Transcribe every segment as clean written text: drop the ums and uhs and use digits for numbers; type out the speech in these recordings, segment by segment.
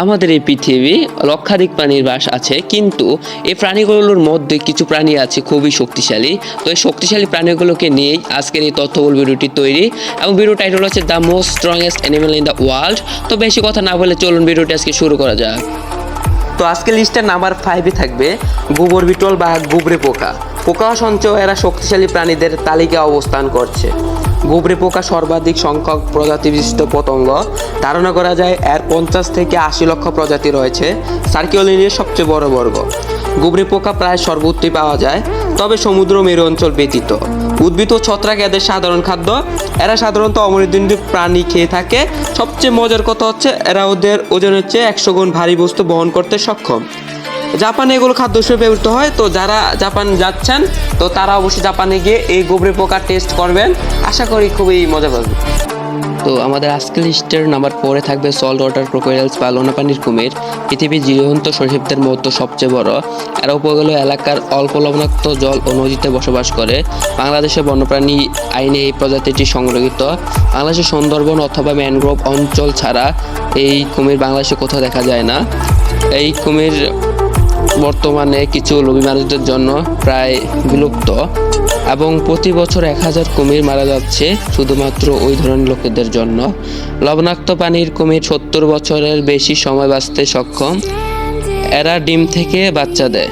আমাদের এই পৃথিবী লক্ষাধিক প্রাণীর বাস আছে, কিন্তু এই প্রাণীগুলোর মধ্যে কিছু প্রাণী আছে খুবই শক্তিশালী। তো এই শক্তিশালী প্রাণীগুলোকে নিয়েই আজকের এই তথ্যবহুল ভিডিওটি তৈরি, এবং ভিডিও টাইটেল হচ্ছে the most strongest animal in the world. তো বেশি কথা না বলে চলুন ভিডিওটি আজকে শুরু করা যাক। তো আজকে লিস্টের নাম্বার 5-এ থাকবে গোবর বিটল বা গুবরে পোকা। পোকা সঞ্চয় এরা শক্তিশালী প্রাণীদের তালিকায় অবস্থান করছে। গুবরে পোকা সর্বাধিক সংখ্যক প্রজাতি বিশিষ্ট পতঙ্গ। ধারণা করা যায় এর 50 থেকে 80 লক্ষ প্রজাতি রয়েছে। সার্কিওলিনের সবচেয়ে বড় বর্গ। গুবরে পোকা প্রায় সর্বত্রই পাওয়া যায়, তবে সমুদ্র মেরু অঞ্চল ব্যতীত। উদ্ভিদ ও ছত্রাক এদের সাধারণ খাদ্য। এরা সাধারণত অমেরুদণ্ডী প্রাণী খেয়ে থাকে। সবচেয়ে মজার কথা হচ্ছে এরা ওদের ওজনের চেয়ে 100 গুণ ভারী বস্তু বহন করতে সক্ষম। জাপানে এগুলো খাদ্য হিসেবে ব্যবহৃত হয়। তো যারা জাপান যাচ্ছেন তো তারা অবশ্যই জাপানে গিয়ে এই গোবরে পোকা টেস্ট করবেন, আশা করি খুবই মজা পাবেন। তো আমাদের আজকের লিস্টের নাম্বার 4-এ থাকবে সল্ট ওয়াটার ক্রোকোডাইলস বা লোনা পানির কুমির। পৃথিবীর জীবন্ত সরীসৃপদের মধ্যে সবচেয়ে বড়। এরা উপকূলীয় এলাকার অল্প লবণাক্ত জল ও নদীতে বসবাস করে। বাংলাদেশের বন্যপ্রাণী আইনে এই প্রজাতিটি সংরক্ষিত। বাংলাদেশের সুন্দরবন অথবা ম্যানগ্রোভ অঞ্চল ছাড়া এই কুমির বাংলাদেশে কোথাও দেখা যায় না। এই কুমির বর্তমানে কিছু লোভী মানুষদের জন্য প্রায় বিলুপ্ত, এবং প্রতি বছর 1000 কুমির মারা যাচ্ছে শুধুমাত্র ওই ধরনের লোকেদের জন্য। লবণাক্ত পানির কুমির 70 বছরের বেশি সময় বাঁচতে সক্ষম। এরা ডিম থেকে বাচ্চা দেয়।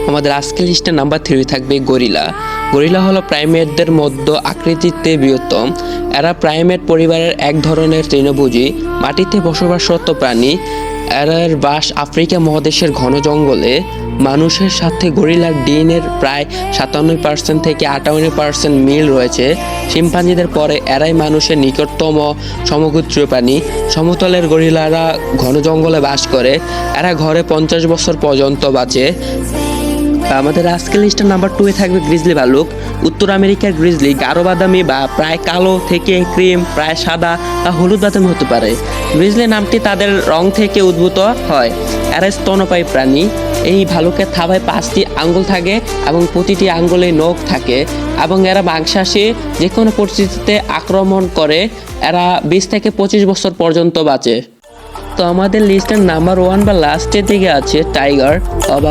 আমাদের আজকের লিস্টে নাম্বার 3 থাকবে গরিলা। গরিলা হলো প্রাইমেটদের মধ্যে আকৃতিতে বৃহত্তম। এরা প্রাইমেট পরিবারের এক ধরনের তৃণভোজী মাটিতে বসবাসরত প্রাণী। এর বাস আফ্রিকা মহাদেশের ঘন জঙ্গলে। মানুষের সাথে গরিলার ডিএনএর প্রায় 97% থেকে 58% মিল রয়েছে। শিম্পাঞ্জিদের পরে এরাই মানুষের নিকটতম সমগোত্রীয় প্রাণী। সমতলের গরিলারা ঘন জঙ্গলে বাস করে। এরা ঘরে 50 বছর পর্যন্ত বাঁচে। আমাদের আজকের লিস্টের নাম্বার 2-এ থাকবে গ্রিজলি ভালুক। উত্তর আমেরিকার গ্রিজলি গাঢ় বাদামি বা প্রায় কালো থেকে ক্রিম, প্রায় সাদা বা হলুদ বাদামি হতে পারে। গ্রিজলি নামটি তাদের রং থেকে উদ্ভূত হয়। এরা স্তন্যপায়ী প্রাণী। এই ভালুকের থাবায় 5টি আঙ্গুল থাকে এবং প্রতিটি আঙ্গুলে নখ থাকে, এবং এরা মাংসাশী। যে কোনো পরিস্থিতিতে আক্রমণ করে। এরা 20 থেকে 25 বছর পর্যন্ত বাঁচে। তো আমাদের লিস্টের নাম্বার 1 বা লাস্টের দিকে আছে টাইগার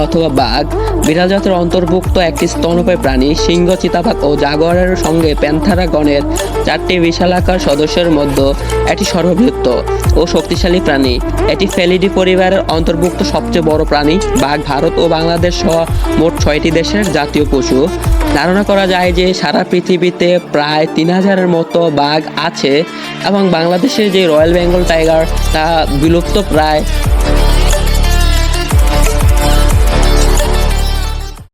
অথবা বাঘ। বিড়াল জাতের অন্তর্ভুক্ত একটি স্তন্যপায়ী প্রাণী। সিংহ, চিতাবাঘ ও জাগুয়ারের সঙ্গে প্যান্থারা গণের 4টি বিশালাকার সদস্যের মধ্যে এটি সর্ববৃহৎ ও শক্তিশালী প্রাণী। এটি ফেলিডি পরিবারের অন্তর্ভুক্ত সবচেয়ে বড় প্রাণী। বাঘ ভারত ও বাংলাদেশ সহ মোট 6টি দেশের জাতীয় পশু। ধারণা করা যায় যে সারা পৃথিবীতে প্রায় 3000-এর মতো বাঘ আছে, এবং বাংলাদেশের যে রয়্যাল বেঙ্গল টাইগার তা বিলুপ্ত প্রায়।